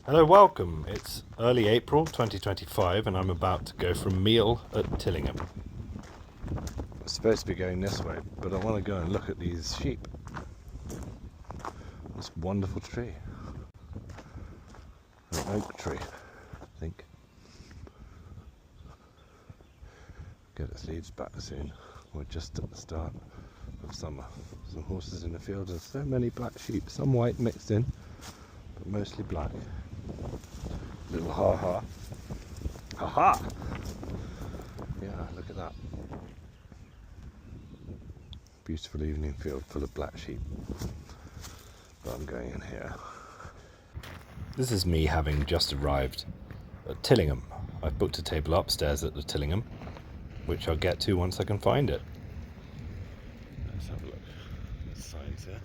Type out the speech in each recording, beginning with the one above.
Hello, welcome. It's early April 2025 and I'm about to go for a meal at Tillingham. I'm supposed to be going this way, but I want to go and look at these sheep. This wonderful tree. An oak tree, I think. Get its leaves back soon. We're just at the start of summer. Some horses in the field and so many black sheep, some white mixed in, but mostly black. Little ha-ha. Ha-ha! Yeah, look at that. Beautiful evening field full of black sheep. But I'm going in here. This is me having just arrived at Tillingham. I've booked a table upstairs at the Tillingham, which I'll get to once I can find it. Let's have a look. There's signs here.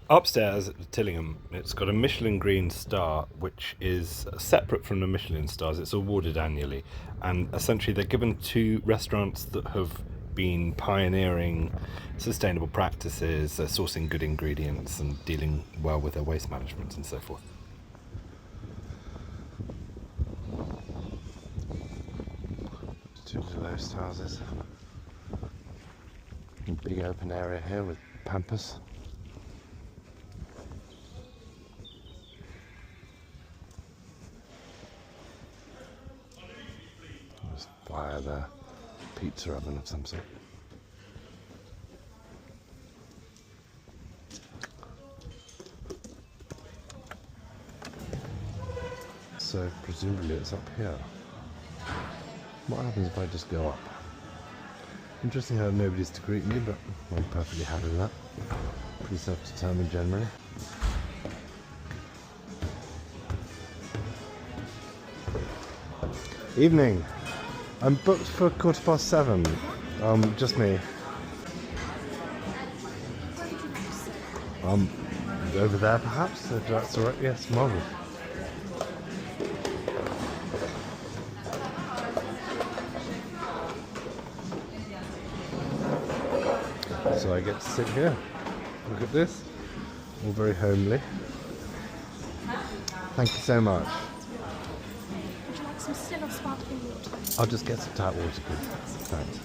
Upstairs at the Tillingham, it's got a Michelin Green Star, which is separate from the Michelin Stars. It's awarded annually, and essentially they're given to restaurants that have been pioneering sustainable practices, sourcing good ingredients and dealing well with their waste management and so forth. Two little host houses. A big open area here with pampas. There's fire there. Pizza oven of some sort. So presumably it's up here. What happens if I just go up? Interesting how nobody's to greet me, but I'm perfectly happy with that. Pretty self-determined generally. Evening. I'm booked for 7:15. Just me. Over there perhaps? If that's alright. Yes, marvellous. So I get to sit here. Look at this. All very homely. Thank you so much. Would you like some still or sparkling water? I'll just get some tap water, please. Thanks.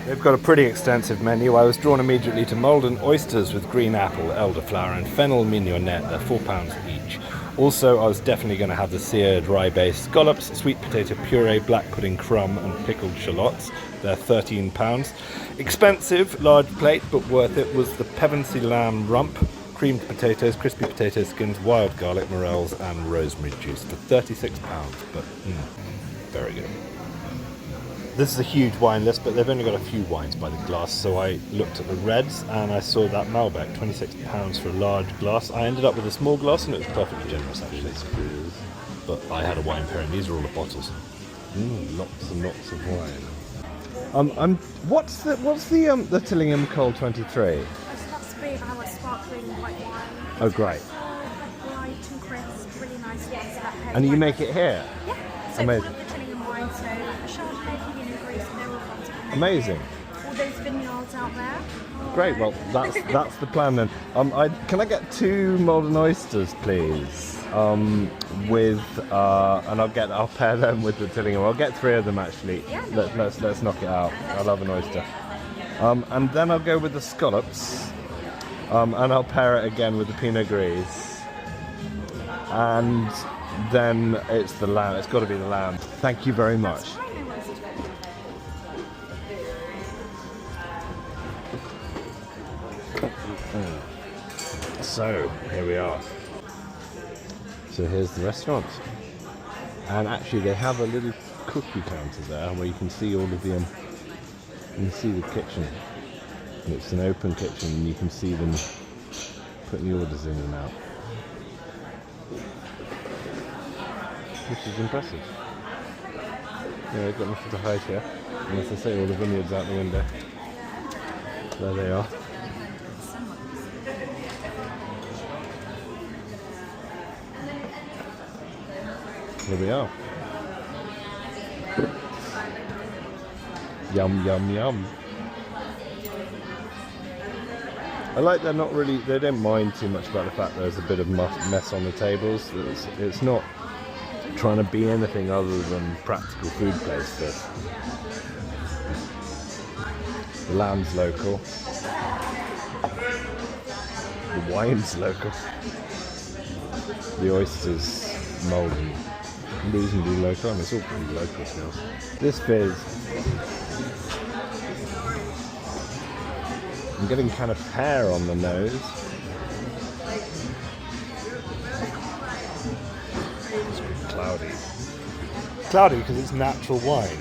They've got a pretty extensive menu. I was drawn immediately to Malden oysters with green apple, elderflower and fennel mignonette. They're £4 each. Also, I was definitely going to have the seared rye-based scallops, sweet potato puree, black pudding crumb and pickled shallots. They're £13. Expensive, large plate, but worth it was the Pevensey lamb rump, creamed potatoes, crispy potato skins, wild garlic, morels and rosemary juice for £36, but very good. This is a huge wine list, but they've only got a few wines by the glass, so I looked at the reds and I saw that Malbec, £26 for a large glass. I ended up with a small glass and it was perfectly generous actually. But I had a wine pairing. These are all the bottles. Lots and lots of wine. What's the Tillingham Col 23? That's to be our sparkling white wine. Oh, great. Light and crisp, really nice ones. And you make it here? Yeah. So amazing. All of the Tillingham wine, so Chardonnay, Pinot Gris, they're all ones that we make Amazing. here. All those vineyards out there. Great. Well, that's the plan then. Can I get 2 Malden oysters, please? With and I'll pair them with the Tillingham. I'll get 3 of them actually. Yeah, no Let's knock it out. I love an oyster. And then I'll go with the scallops. And I'll pair it again with the Pinot Gris. And then it's the lamb. It's got to be the lamb. Thank you very much. So here we are. So here's the restaurant, and actually they have a little cookie counter there where you can see all of the you can see the kitchen, and it's an open kitchen and you can see them putting the orders in and out, which is impressive. Yeah, they've got nothing to hide here, and as I say, all the vineyards out the window. There they are. Here we are. Yum, yum, yum. I like they're not really, they don't mind too much about the fact there's a bit of mess on the tables. It's not trying to be anything other than practical food place. This. The lamb's local. The wine's local. The oysters, Malden, reasonably local. I mean, it's all pretty local still. This fizz, I'm getting kind of pear on the nose. It's cloudy. Cloudy because it's natural wine.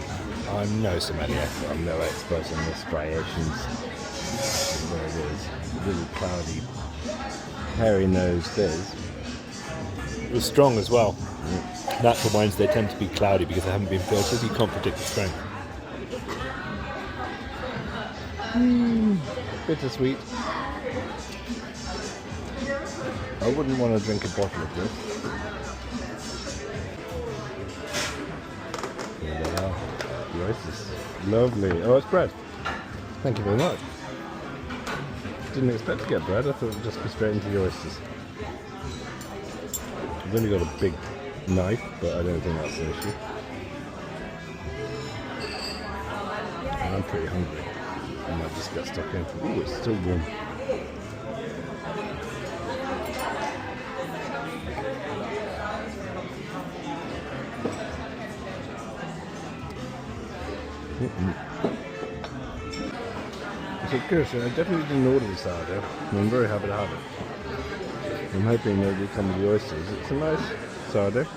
I'm no sommelier. I'm no expert in the striations. There it is. A little cloudy, hairy nose fizz. It was strong as well. Natural wines, they tend to be cloudy because they haven't been filtered. You can't predict the strength. Bittersweet. I wouldn't want to drink a bottle of this. Here they are. The oysters. Lovely. Oh, it's bread. Thank you very much. Didn't expect to get bread. I thought it would just be straight into the oysters. I've only got a big knife, but I don't think that's an issue. And I'm pretty hungry. I might just get stuck in. Ooh, it's still warm. So good, so I definitely didn't order the sourdough. I'm very happy to have it. I'm hoping that will come with the oysters. It's a nice sourdough.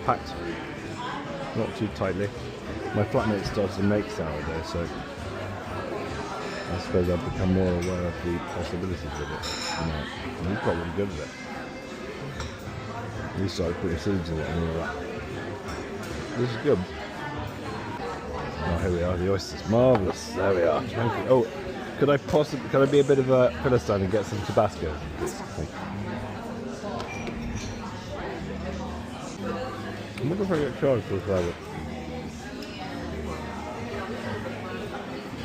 Packed. Not too tightly. My flatmate started to make sourdough, so I suppose I've become more aware of the possibilities of it. And he's got really good at it. He started putting seeds in it and all that. This is good. Oh, here we are, the oysters. Marvellous. There we are. Oh, could I be a bit of a Philistine and get some Tabasco? Thank you. I wonder if I get charged for this rabbit.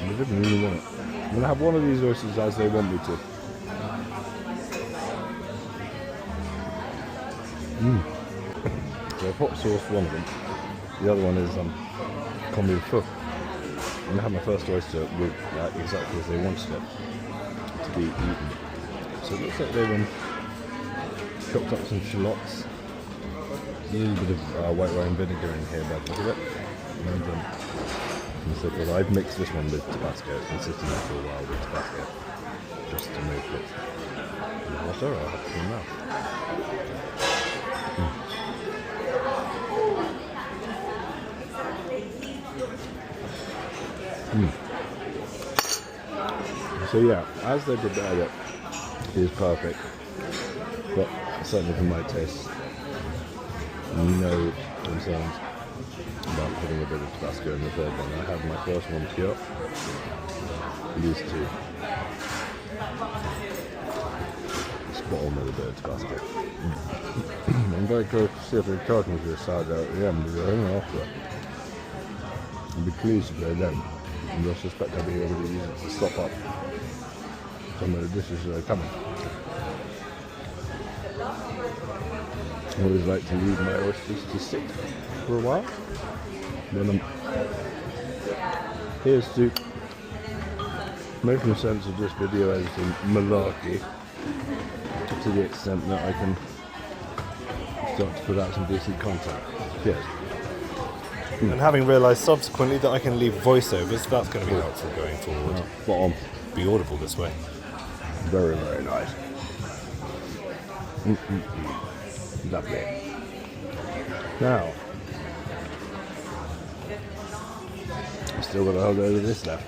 I didn't really want it. I'm going to have one of these oysters as they want me to. So I've hot sauce one of them. The other one is combi feu. I'm going to have my first oyster with exactly as they wanted it to be eaten. So it looks like they've chopped up some shallots. A little bit of white wine vinegar in here by the look of it. And so I've mixed this one with Tabasco. It's been sitting there for a while with Tabasco. Just to make it water. I'll have some now. So yeah, as they prepared it, it is perfect. But certainly for my taste, no concerns about putting a bit of Tabasco in the third one. I had my first one pure. These two. Spot on with a bit of Tabasco. I'm very curious to see if they charge me for this sourdough at the end, because I don't offer it. I'd be pleased if they don't. And I suspect I'll be able to use it to stop up some of the dishes that are coming. I always like to leave my oysters to sit for a while. Then here's to making sense of this video as in malarkey to the extent that I can start to put out some decent content. Cheers. And having realised subsequently that I can leave voiceovers, that's going to be helpful going forward. Spot on. Be audible this way. Very, very nice. Lovely. Now, I've still got a whole load of this left.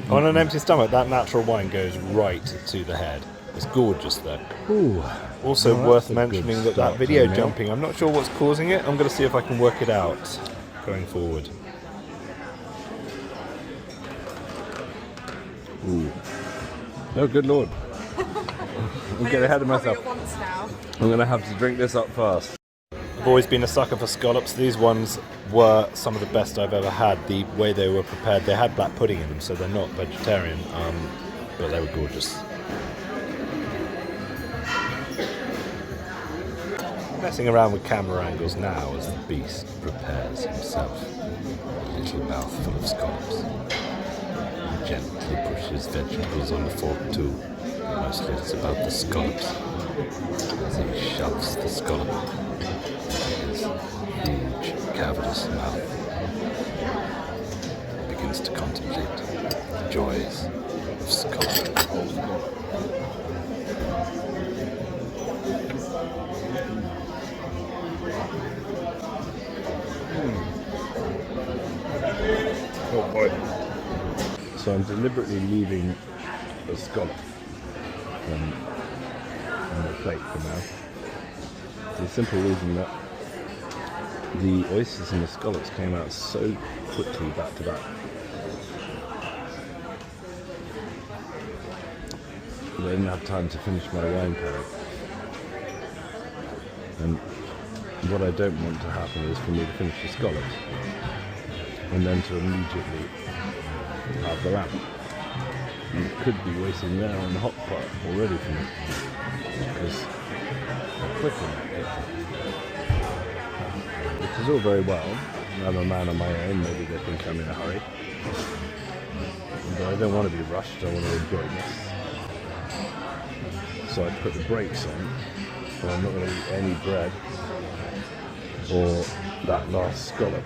On an empty stomach, that natural wine goes right to the head. It's gorgeous though. Ooh. Also Well, worth that's a good mentioning that start video to the meal. jumping, I'm not sure what's causing it. I'm going to see if I can work it out going forward. Ooh. Oh, good lord. I'm getting ahead of myself. I'm going to have to drink this up fast. I've always been a sucker for scallops. These ones were some of the best I've ever had. The way they were prepared, they had black pudding in them, so they're not vegetarian, but they were gorgeous. Messing around with camera angles now as the beast prepares himself. A little mouthful of scallops. He gently pushes vegetables on the fork too. Mostly it's about the scallops. As he shoves the scallop in his huge cavernous mouth. He begins to contemplate the joys of scallop. Oh boy. So I'm deliberately leaving the scallop on the plate for now. For the simple reason that the oysters and the scallops came out so quickly back to back. I didn't have time to finish my wine pairing. And what I don't want to happen is for me to finish the scallops and then to immediately have the lamb. And it could be waiting there on the hot pot already for me because I'm quick in that kitchen. Which is all very well. I'm a man on my own, maybe they think I'm in a hurry. But I don't want to be rushed, I want to enjoy this. So I put the brakes on, and I'm not going to eat any bread or that last scallop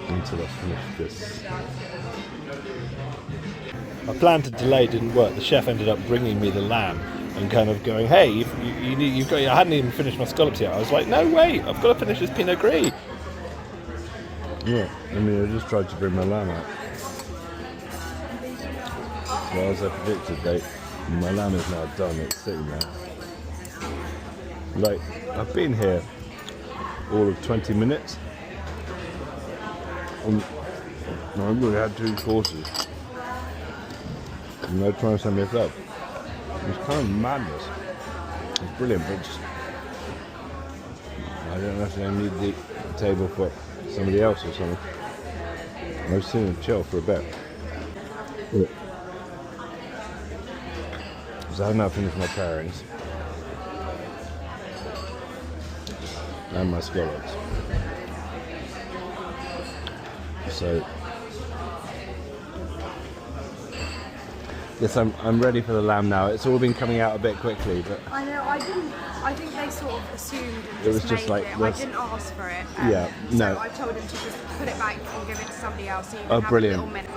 until I finish this. My plan to delay didn't work. The chef ended up bringing me the lamb and kind of going, "Hey, you've got." I hadn't even finished my scallops yet. I was like, "No, wait, I've got to finish this Pinot Gris." Yeah, I mean, I just tried to bring my lamb out. Well, as I predicted, my lamb is now done. It's sitting there. Like, I've been here all of 20 minutes. I've only had 2 courses. And they're trying to send me a third. It's kind of madness. It's brilliant, but just, I don't necessarily need the table for somebody else or something. I was sitting and chill for a bit. So I've now finished my pairings and my scallops. So yes, I'm ready for the lamb now. It's all been coming out a bit quickly, but I know, I think they sort of assumed and it was just made like it. this. I didn't ask for it. Yeah, no. So I told him to just put it back and give it to somebody else so you can Oh, have brilliant. a little minute.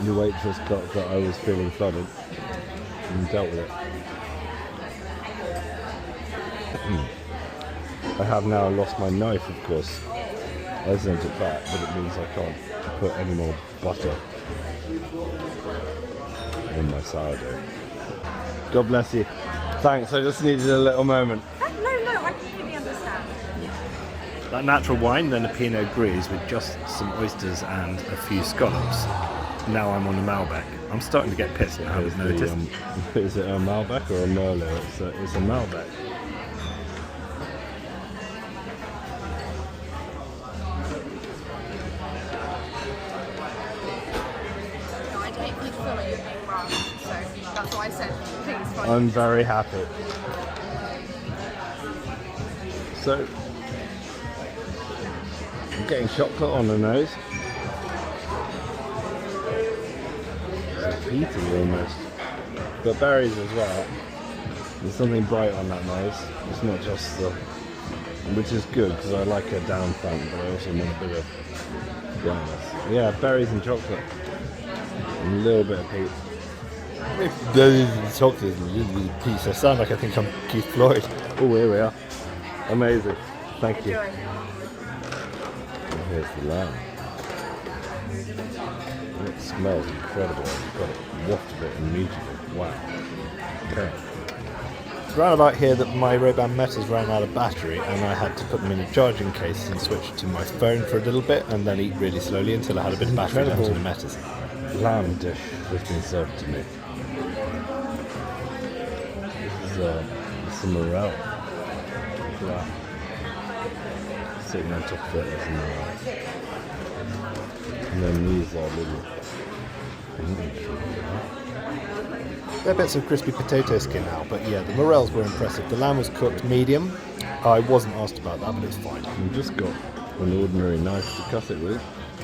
The waitress got that I was feeling flooded and dealt with it. I have now lost my knife, of course. I sent it back, but it means I can't put any more butter in my sourdough. God bless you. Thanks, I just needed a little moment. No, I completely understand. That natural wine, then a Pinot Gris with just some oysters and a few scallops. Now I'm on the Malbec. I'm starting to get pissed now, I've noticed. Is it a Malbec or a Merlot? It's a Malbec. No, I take you feel like you're being rushed, so that's why I said, please find I'm very happy. So, I'm getting chocolate on the nose. It's eating almost. But berries as well. There's something bright on that nose. It's not just the... Which is good, because I like a down front, but I also want a bit of brightness. Yeah, berries and chocolate. And a little bit of peat. The chocolate is a little piece. I sound like I think I'm Keith Floyd. Oh, here we are. Amazing. Thank you. Enjoy. And here's the lamb. It smells incredible. You've got to waft of it immediately. Wow. Okay. It's around about here that my Rayban Metas ran out of battery and I had to put them in a charging case and switch to my phone for a little bit and then eat really slowly until I had a bit of battery left in the Metas. Lamb dish that's been served to me. This is some morel. Look at that. sitting on top of it as an and then these are little. They're bits of crispy potato skin now, but yeah, the morels were impressive. The lamb was cooked medium. I wasn't asked about that, but it's fine. We've just got an ordinary knife to cut it with.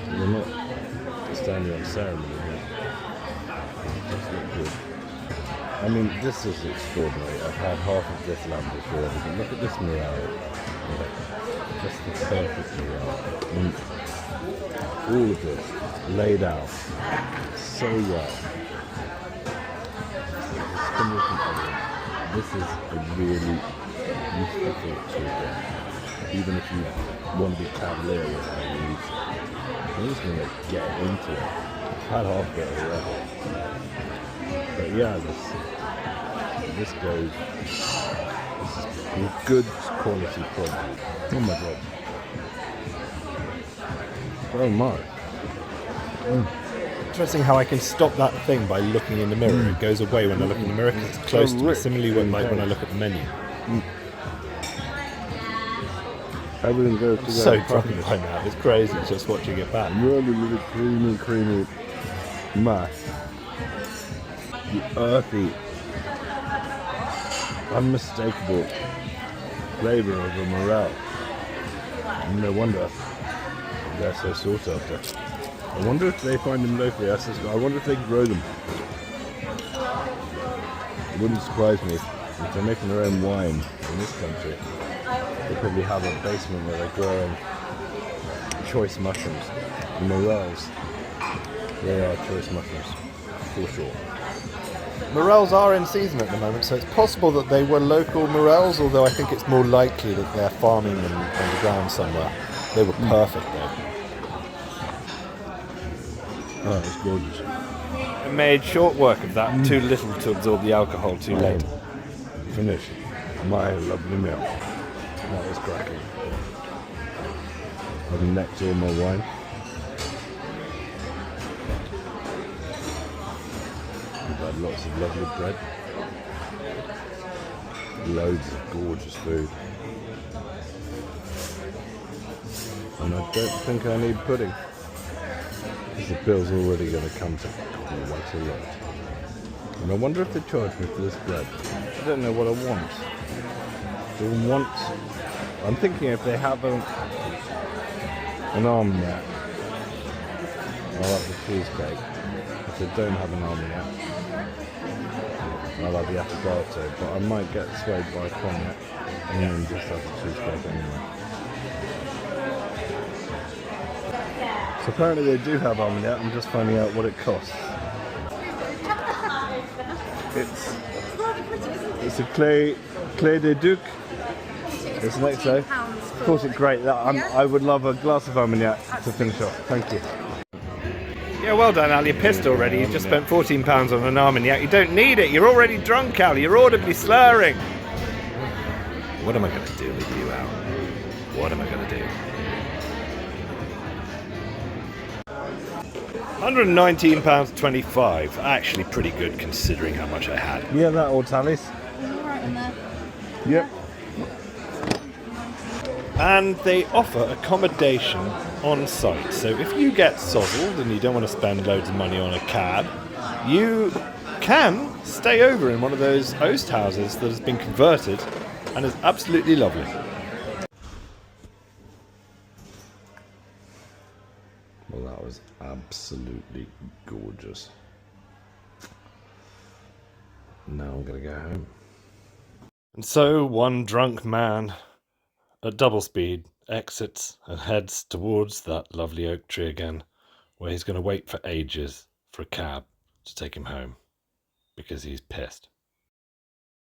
We're not standing on ceremony here. It does look good. I mean, this is extraordinary. I've had half of this lamb before, but look at this morel. Just the perfect morel. And all of this laid out so well. This is a really useful thing to do. Even if you want to be cavalier with how you use it. I'm just going to get into it. I've had half of it already. But yeah, this goes. This is good quality product. Oh my god. Oh my. Interesting how I can stop that thing by looking in the mirror. It goes away when I look in the mirror because it's close to me. Similarly, when I look at the menu. Everything goes together. So drunk by now. It's crazy just watching it back. Really, really creamy mass. The earthy, unmistakable flavour of a morel. No wonder they're so sought after. I wonder if they find them locally. I wonder if they grow them. It wouldn't surprise me if they're making their own wine in this country. They probably have a basement where they're growing choice mushrooms. The morels, they are choice mushrooms, for sure. Morels are in season at the moment, so it's possible that they were local morels, although I think it's more likely that they're farming them on the ground somewhere. They were perfect though. Oh, it's gorgeous. I made short work of that, too little to absorb the alcohol too late. Finish my lovely meal. That was cracking. I've necked all my wine. We've had lots of lovely bread. Loads of gorgeous food. And I don't think I need pudding. Because the bill's already going to come to quite a lot. And I wonder if they charge me for this bread. I don't know what I want. Do I want... I'm thinking if they have an almanac, I'll have the cheesecake. If they don't have an almanac, I'll have the affogato. But I might get swayed by cognac and then just have the cheesecake anyway. So apparently they do have almanac. I'm just finding out what it costs. It's a Clé de Duc. It's an XO. Of course, it's great. I would love a glass of armagnac to finish off. Thank you. Yeah, well done, Al. You're pissed already. You've just spent £14 on an armagnac. You don't need it. You're already drunk, Al. You're audibly slurring. What am I going to do with you, Al? What am I going to do? £119.25. Actually pretty good considering how much I had. Yeah, that all tallies. Right in there. Yep. And they offer accommodation on site. So if you get sozzled and you don't want to spend loads of money on a cab, you can stay over in one of those host houses that has been converted and is absolutely lovely. Well, that was absolutely gorgeous. Now I'm going to go home. And so one drunk man at double speed exits and heads towards that lovely oak tree again, where he's going to wait for ages for a cab to take him home because he's pissed.